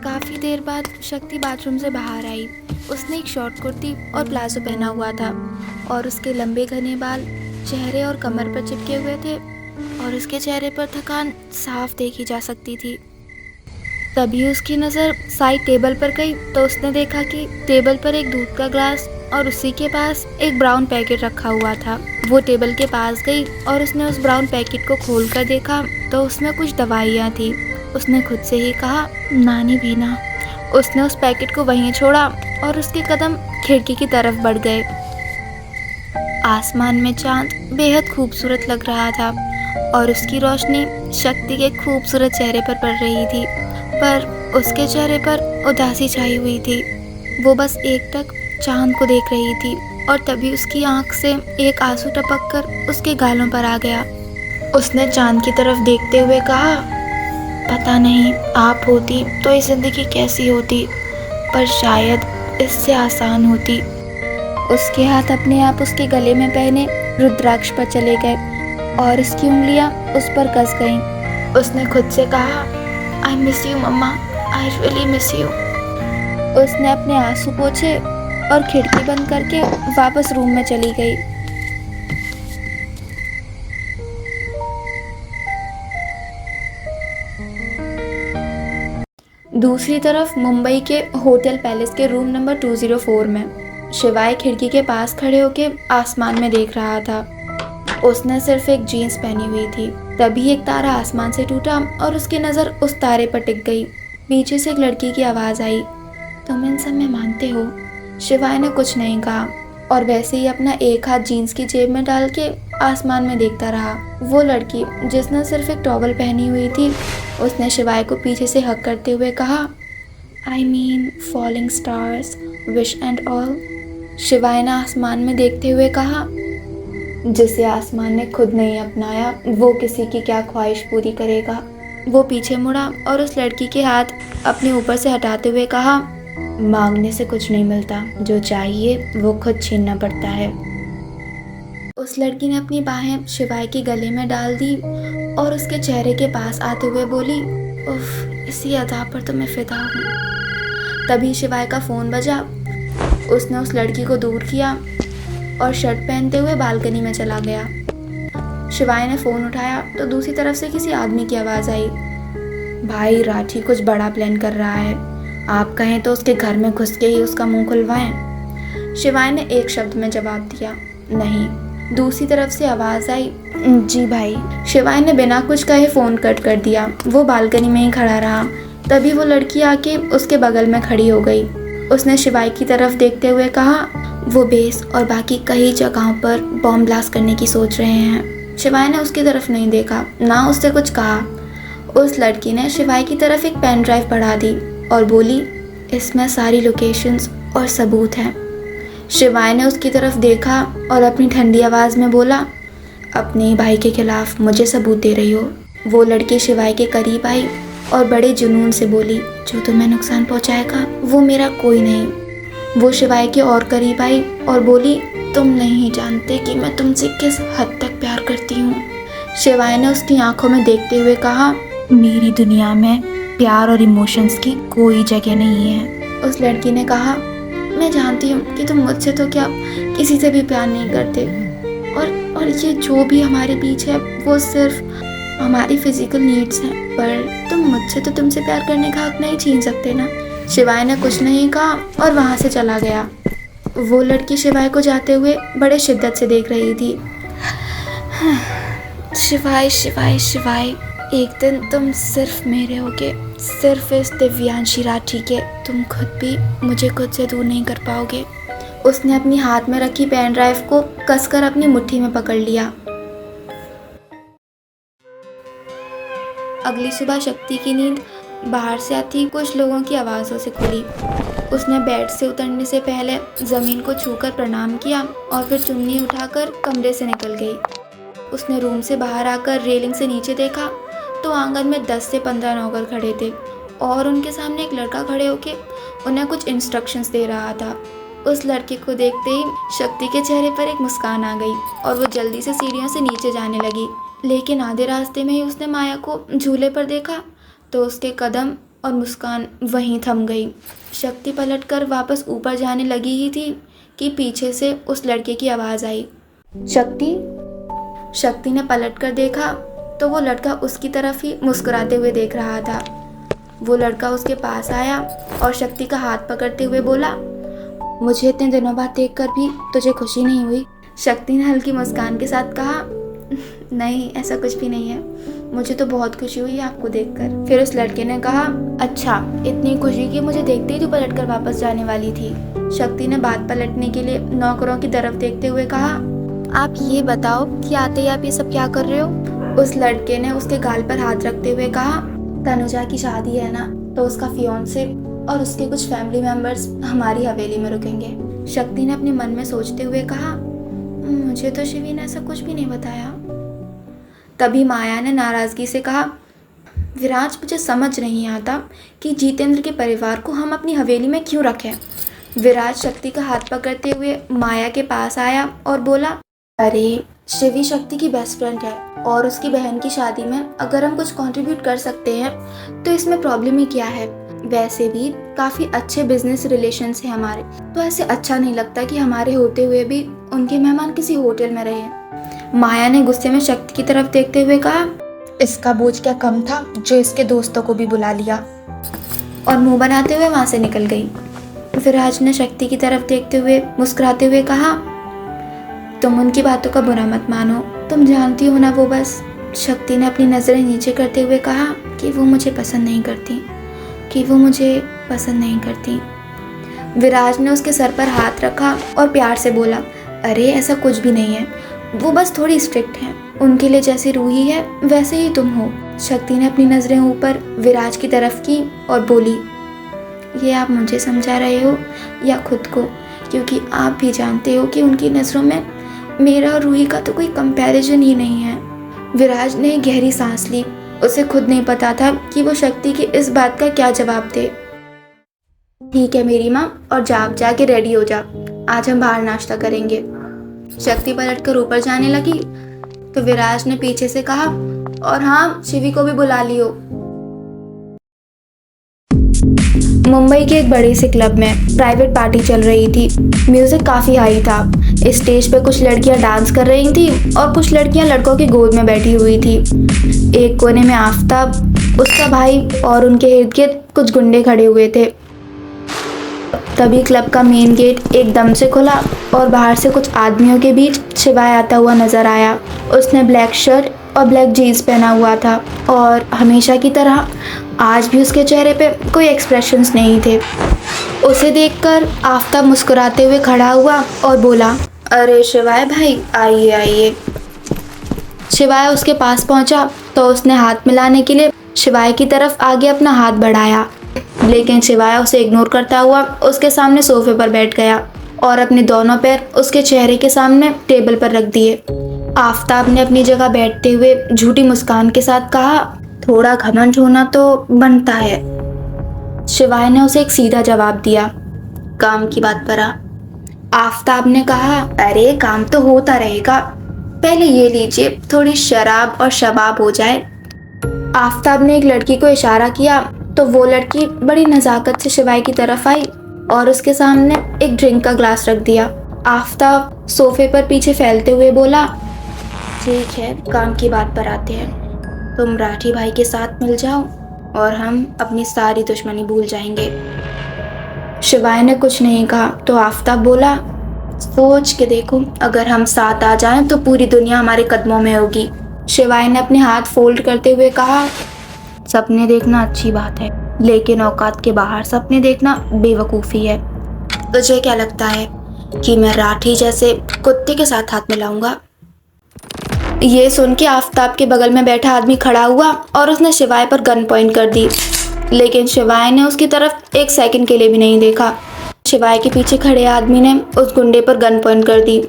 काफ़ी देर बाद शक्ति बाथरूम से बाहर आई। उसने एक शॉर्ट कुर्ती और प्लाजो पहना हुआ था और उसके लंबे घने बाल चेहरे और कमर पर चिपके हुए थे और उसके चेहरे पर थकान साफ देखी जा सकती थी। तभी उसकी नज़र साइड टेबल पर गई तो उसने देखा कि टेबल पर एक दूध का ग्लास और उसी के पास एक ब्राउन पैकेट रखा हुआ था। वो टेबल के पास गई और उसने उस ब्राउन पैकेट को खोलकर देखा तो उसमें कुछ दवाइयाँ थी। उसने खुद से ही कहा, नानी भीना। उसने उस पैकेट को वहीं छोड़ा और उसके कदम खिड़की की तरफ बढ़ गए। आसमान में चांद बेहद खूबसूरत लग रहा था और उसकी रोशनी शक्ति के खूबसूरत चेहरे पर पड़ रही थी, पर उसके चेहरे पर उदासी छाई हुई थी। वो बस एकटक चांद को देख रही थी और तभी उसकी आंख से एक आंसू टपक कर उसके गालों पर आ गया। उसने चांद की तरफ देखते हुए कहा, पता नहीं आप होती तो ये जिंदगी कैसी होती, पर शायद इससे आसान होती। उसके हाथ अपने आप उसके गले में पहने रुद्राक्ष पर चले गए और उसकी उंगलियां उस पर कस गईं। उसने खुद से कहा, I miss you mamma, I really miss you. उसने अपने आंसू पोंछे और खिड़की बंद करके वापस रूम में चली गई। दूसरी तरफ मुंबई के होटल पैलेस के रूम नंबर 204 में शिवाय खिड़की के पास खड़े होके आसमान में देख रहा था। उसने सिर्फ एक जीन्स पहनी हुई थी। तभी एक तारा आसमान से टूटा और उसकी नज़र उस तारे पर टिक गई। पीछे से एक लड़की की आवाज़ आई, तुम इन सब में मानते हो? शिवाय ने कुछ नहीं कहा और वैसे ही अपना एक हाथ जीन्स की जेब में डाल के आसमान में देखता रहा। वो लड़की जिसने सिर्फ एक टॉवल पहनी हुई थी, उसने शिवाय को पीछे से हक करते हुए कहा, I mean falling stars, wish and all. शिवाय ने आसमान में देखते हुए कहा, जिसे आसमान ने खुद नहीं अपनाया वो किसी की क्या ख्वाहिश पूरी करेगा। वो पीछे मुड़ा और उस लड़की के हाथ अपने ऊपर से हटाते हुए कहा, मांगने से कुछ नहीं मिलता, जो चाहिए वो खुद छीनना पड़ता है। उस लड़की ने अपनी बाहें शिवाय के गले में डाल दी और उसके चेहरे के पास आते हुए बोली, उफ, इसी अदा पर तो मैं फिदा हूँ। तभी शिवाय का फ़ोन बजा। उसने उस लड़की को दूर किया और शर्ट पहनते हुए बालकनी में चला गया। शिवाय ने फ़ोन उठाया तो दूसरी तरफ से किसी आदमी की आवाज़ आई, भाई राठी कुछ बड़ा प्लान कर रहा है, आप कहें तो उसके घर में घुस के ही उसका मुंह खुलवाएं। शिवाय ने एक शब्द में जवाब दिया, नहीं। दूसरी तरफ से आवाज़ आई, जी भाई। शिवाय ने बिना कुछ कहे फ़ोन कट कर दिया। वो बालकनी में ही खड़ा रहा। तभी वो लड़की आके उसके बगल में खड़ी हो गई। उसने शिवाय की तरफ देखते हुए कहा, वो बेस और बाकी कई जगहों पर बॉम्ब ब्लास्ट करने की सोच रहे हैं। शिवाय ने उसकी तरफ नहीं देखा, ना उससे कुछ कहा। उस लड़की ने शिवाय की तरफ एक पेन ड्राइव बढ़ा दी और बोली, इसमें सारी लोकेशंस और सबूत हैं। शिवाय ने उसकी तरफ देखा और अपनी ठंडी आवाज़ में बोला, अपने ही भाई के खिलाफ मुझे सबूत दे रही हो? वो लड़की शिवाय के करीब आई और बड़े जुनून से बोली, जो तुम्हें नुकसान पहुंचाएगा वो मेरा कोई नहीं। वो शिवाय के और करीब आई और बोली, तुम नहीं जानते कि मैं तुमसे किस हद तक प्यार करती हूँ। शिवाय ने उसकी आंखों में देखते हुए कहा, मेरी दुनिया में प्यार और इमोशंस की कोई जगह नहीं है। उस लड़की ने कहा, मैं जानती हूँ कि तुम मुझसे तो क्या किसी से भी प्यार नहीं करते, और ये जो भी हमारे बीच है वो सिर्फ हमारी फिजिकल नीड्स हैं, पर तुम मुझसे तो तुमसे प्यार करने का हक नहीं छीन सकते ना। शिवाय ने कुछ नहीं कहा और वहाँ से चला गया। वो लड़की शिवाय को जाते हुए बड़े शिद्दत से देख रही थी। शिवाय शिवाय शिवाय, एक दिन तुम सिर्फ मेरे होगे, सिर्फ इस दिव्यांशी राठी के। तुम खुद भी मुझे खुद से दूर नहीं कर पाओगे। उसने अपनी हाथ में रखी पेन ड्राइव को कसकर अपनी मुट्ठी में पकड़ लिया। अगली सुबह शक्ति की नींद बाहर से आती कुछ लोगों की आवाज़ों से खुली। उसने बेड से उतरने से पहले ज़मीन को छूकर प्रणाम किया और फिर चुन्नी उठाकर कमरे से निकल गई। उसने रूम से बाहर आकर रेलिंग से नीचे देखा तो आंगन में 10 से 15 नौकर खड़े थे और उनके सामने एक लड़का खड़े होके उन्हें कुछ इंस्ट्रक्शंस दे रहा था। उस लड़के को देखते ही शक्ति के चेहरे पर एक मुस्कान आ गई और वो जल्दी से सीढ़ियों से नीचे जाने लगी। लेकिन आधे रास्ते में ही उसने माया को झूले पर देखा तो उसके कदम और मुस्कान वहीं थम गई। शक्ति पलटकर वापस ऊपर जाने लगी ही थी कि पीछे से उस लड़के की आवाज़ आई, शक्ति। शक्ति ने पलटकर देखा तो वो लड़का उसकी तरफ ही मुस्कुराते हुए देख रहा था। वो लड़का उसके पास आया और शक्ति का हाथ पकड़ते हुए बोला, मुझे इतने दिनों बाद देखकर भी तुझे खुशी नहीं हुई? शक्ति ने हल्की मुस्कान के साथ कहा, नहीं, ऐसा कुछ भी नहीं है, मुझे तो बहुत खुशी हुई आपको देखकर। फिर उस लड़के ने कहा, अच्छा, इतनी खुशी कि मुझे देखते ही तू पलटकर वापस जाने वाली थी। शक्ति ने बात पलटने के लिए नौकरों की तरफ देखते हुए कहा, आप ये बताओ कि आते ही आप ये सब क्या कर रहे हो? उस लड़के ने उसके गाल पर हाथ रखते हुए कहा, तनुजा की शादी है ना, तो उसका फियांसे और उसके कुछ फैमिली मेंबर्स हमारी हवेली में रुकेंगे। शक्ति ने अपने मन में सोचते हुए कहा, मुझे तो शिवी ने ऐसा कुछ भी नहीं बताया। तभी माया ने नाराज़गी से कहा, विराज, मुझे समझ नहीं आता कि जितेंद्र के परिवार को हम अपनी हवेली में क्यों रखें। विराज शक्ति का हाथ पकड़ते हुए माया के पास आया और बोला, अरे, शिवी शक्ति की बेस्ट फ्रेंड है और उसकी बहन की शादी में अगर हम कुछ कंट्रीब्यूट कर सकते हैं तो इसमें प्रॉब्लम ही क्या है? वैसे भी काफ़ी अच्छे बिजनेस रिलेशंस हैं हमारे, तो ऐसे अच्छा नहीं लगता कि हमारे होते हुए भी उनके मेहमान किसी होटल में रहे। माया ने गुस्से में शक्ति की तरफ देखते हुए कहा, इसका बोझ क्या कम था जो इसके दोस्तों को भी बुला लिया, और मुंह बनाते हुए वहाँ से निकल गई। विराज ने शक्ति की तरफ देखते हुए मुस्कुराते हुए कहा, तुम उनकी बातों का बुरा मत मानो, तुम जानती हो ना वो बस। शक्ति ने अपनी नज़रें नीचे करते हुए कहा कि वो मुझे पसंद नहीं करती। विराज ने उसके सर पर हाथ रखा और प्यार से बोला, अरे, ऐसा कुछ भी नहीं है, वो बस थोड़ी स्ट्रिक्ट है, उनके लिए जैसी रूही है वैसे ही तुम हो। शक्ति ने अपनी नज़रें ऊपर विराज की तरफ की और बोली, ये आप मुझे समझा रहे हो या खुद को? क्योंकि आप भी जानते हो कि उनकी नज़रों में मेरा और रूही का तो कोई कंपैरिजन ही नहीं है। विराज ने गहरी सांस ली। उसे खुद नहीं पता था कि वो शक्ति की इस बात का क्या जवाब दे। ठीक है मेरी माँ, और जाके रेडी हो जा, आज हम बाहर नाश्ता करेंगे। शक्ति पलटकर ऊपर जाने लगी तो विराज ने पीछे से कहा, और हाँ, शिवी को भी बुला लियो। मुंबई के एक बड़े से क्लब में प्राइवेट पार्टी चल रही थी। म्यूजिक काफ़ी हाई था। स्टेज पे कुछ लड़कियां डांस कर रही थी और कुछ लड़कियां लड़कों की गोद में बैठी हुई थी। एक कोने में आफताब, उसका भाई और उनके इर्द गिर्द कुछ गुंडे खड़े हुए थे। तभी क्लब का मेन गेट एकदम से खुला और बाहर से कुछ आदमियों के बीच शिवाय आता हुआ नजर आया। उसने ब्लैक शर्ट और ब्लैक जीन्स पहना हुआ था और हमेशा की तरह आज भी उसके चेहरे पे कोई एक्सप्रेशंस नहीं थे। उसे देखकर आफताब मुस्कुराते हुए खड़ा हुआ और बोला, अरे शिवाय भाई, आइए आइए। शिवाय उसके पास पहुंचा तो उसने हाथ मिलाने के लिए शिवाय की तरफ आगे अपना हाथ बढ़ाया, लेकिन शिवाय उसे इग्नोर करता हुआ उसके सामने सोफे पर बैठ गया और अपने दोनों पैर उसके चेहरे के सामने टेबल पर रख दिए। आफताब ने अपनी जगह बैठते हुए झूठी मुस्कान के साथ कहा, थोड़ा घमंड होना तो बनता है। शिवाय ने उसे एक सीधा जवाब दिया, काम की बात पर आ। आफताब ने कहा, अरे काम तो होता रहेगा, पहले ये लीजिए, थोड़ी शराब और शबाब हो जाए। आफताब ने एक लड़की को इशारा किया तो वो लड़की बड़ी नज़ाकत से शिवाय की तरफ आई और उसके सामने एक ड्रिंक का ग्लास रख दिया। आफताब सोफे पर पीछे फैलते हुए बोला, ठीक है, काम की बात पर आते हैं, तुम राठी भाई के साथ मिल जाओ और हम अपनी सारी दुश्मनी भूल जाएंगे। शिवाय ने कुछ नहीं कहा तो आफताब बोला, सोच के देखो, अगर हम साथ आ जाएं तो पूरी दुनिया हमारे कदमों में होगी। शिवाय ने अपने हाथ फोल्ड करते हुए कहा, सपने देखना अच्छी बात है, लेकिन औकात के बाहर सपने देखना बेवकूफ़ी है। तुझे क्या लगता है कि मैं राठी जैसे कुत्ते के साथ हाथ मिलाऊंगा? ये सुन के आफताब के बगल में बैठा आदमी खड़ा हुआ और उसने शिवाय पर गन पॉइंट कर दी, लेकिन शिवाय ने उसकी तरफ एक सेकंड के लिए भी नहीं देखा। शिवाय के पीछे खड़े आदमी ने उस गुंडे पर गन पॉइंट कर दी।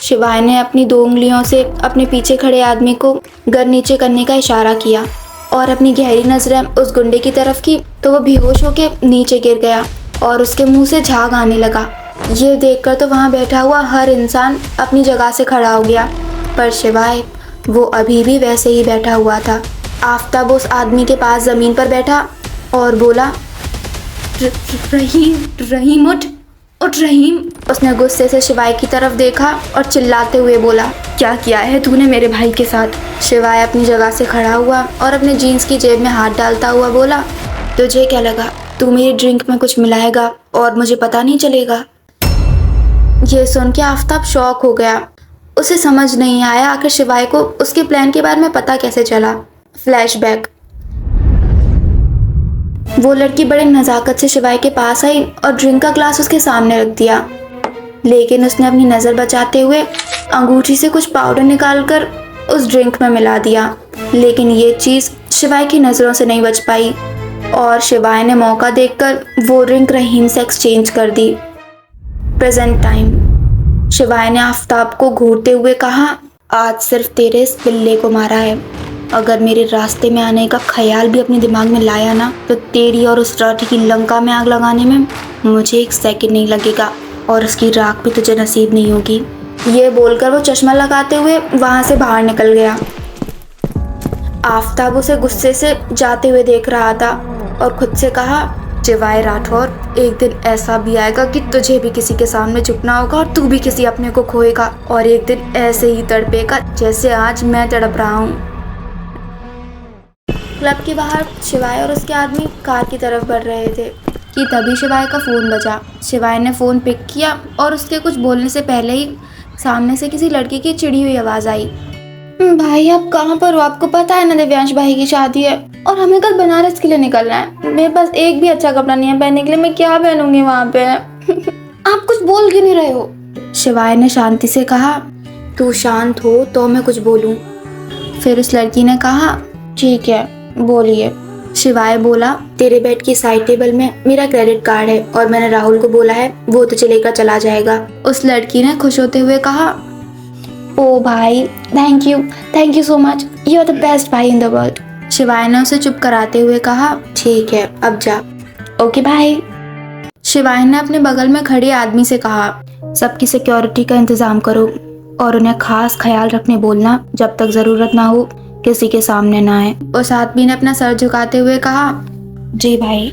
शिवाय ने अपनी 2 उंगलियों से अपने पीछे खड़े आदमी को गन नीचे करने का इशारा किया और अपनी गहरी नजरें उस गुंडे की तरफ की तो वो बेहोश होकर नीचे गिर गया और उसके मुंह से झाग आने लगा। ये देखकर तो वहाँ बैठा हुआ हर इंसान अपनी जगह से खड़ा हो गया, पर शिवाय वो अभी भी वैसे ही बैठा हुआ था। आफताब उस आदमी के पास ज़मीन पर बैठा और बोला, रहीम, रहीम उठ रहीम। उसने गुस्से से शिवाय की तरफ देखा और चिल्लाते हुए बोला, क्या किया है तूने मेरे भाई के साथ? शिवाय अपनी जगह से खड़ा हुआ और अपने जीन्स की जेब में हाथ डालता हुआ बोला, तुझे क्या लगा तू मेरी ड्रिंक में कुछ मिलाएगा और मुझे पता नहीं चलेगा? ये सुन के आफताब शॉक हो गया। उसे समझ नहीं आया आखिर शिवाय को उसके प्लान के बारे में पता कैसे चला। फ्लैशबैक। वो लड़की बड़े नज़ाकत से शिवाय के पास आई और ड्रिंक का ग्लास उसके सामने रख दिया, लेकिन उसने अपनी नज़र बचाते हुए अंगूठी से कुछ पाउडर निकालकर उस ड्रिंक में मिला दिया। लेकिन ये चीज़ शिवाय की नज़रों से नहीं बच पाई और शिवाय ने मौका देखकर वो ड्रिंक रहीम से एक्सचेंज कर दी। Present time. शिवाय ने आफताब को घूरते हुए कहा, आज सिर्फ तेरे इस बिल्ले को मारा है। अगर मेरे रास्ते में आने का ख्याल भी अपने दिमाग में लाया ना, तो तेरी और उस राठी की लंका में आग लगाने में मुझे एक सेकंड नहीं लगेगा और उसकी राख भी तुझे नसीब नहीं होगी। ये बोलकर वो चश्मा लगाते हुए वहाँ से बाहर निकल गया। आफताब उसे गुस्से से जाते हुए देख रहा था और खुद से कहा, शिवाय राठौर, एक दिन ऐसा भी आएगा कि तुझे भी किसी के सामने झुकना होगा और तू भी किसी अपने को खोएगा और एक दिन ऐसे ही तड़पेगा जैसे आज मैं तड़प रहा हूँ। क्लब के बाहर शिवाय और उसके आदमी कार की तरफ बढ़ रहे थे कि तभी शिवाय का फ़ोन बजा। शिवाय ने फ़ोन पिक किया और उसके कुछ बोलने से पहले ही सामने से किसी लड़की की चिड़ी हुई आवाज़ आई, भाई आप कहाँ पर हो? आपको पता है ना दिव्यांश भाई की शादी है और हमें कल बनारस के लिए निकलना है। मेरे पास एक भी अच्छा कपड़ा नहीं है पहनने के लिए, मैं क्या पहनूंगी वहाँ पे? आप कुछ बोल क्यों नहीं रहे हो? शिवाय ने शांति से कहा, तू शांत हो तो मैं कुछ बोलूँ। फिर उस लड़की ने कहा, ठीक है बोलिए। शिवाय बोला, तेरे बेड की साइड टेबल में मेरा क्रेडिट कार्ड है और मैंने राहुल को बोला है वो तुझे लेकर चला जाएगा। उस लड़की ने खुश होते हुए कहा, ओ भाई, thank you so much, you are the best भाई इन द वर्ल्ड। शिवाय ने उसे चुप कराते हुए कहा, ठीक है अब जा। Okay bye. शिवाय ने अपने बगल में खड़े आदमी से कहा, सबकी सिक्योरिटी का इंतजाम करो और उन्हें खास ख्याल रखने बोलना, जब तक जरूरत ना हो किसी के सामने ना आए। उस आदमी ने अपना सर झुकाते हुए कहा, जी भाई।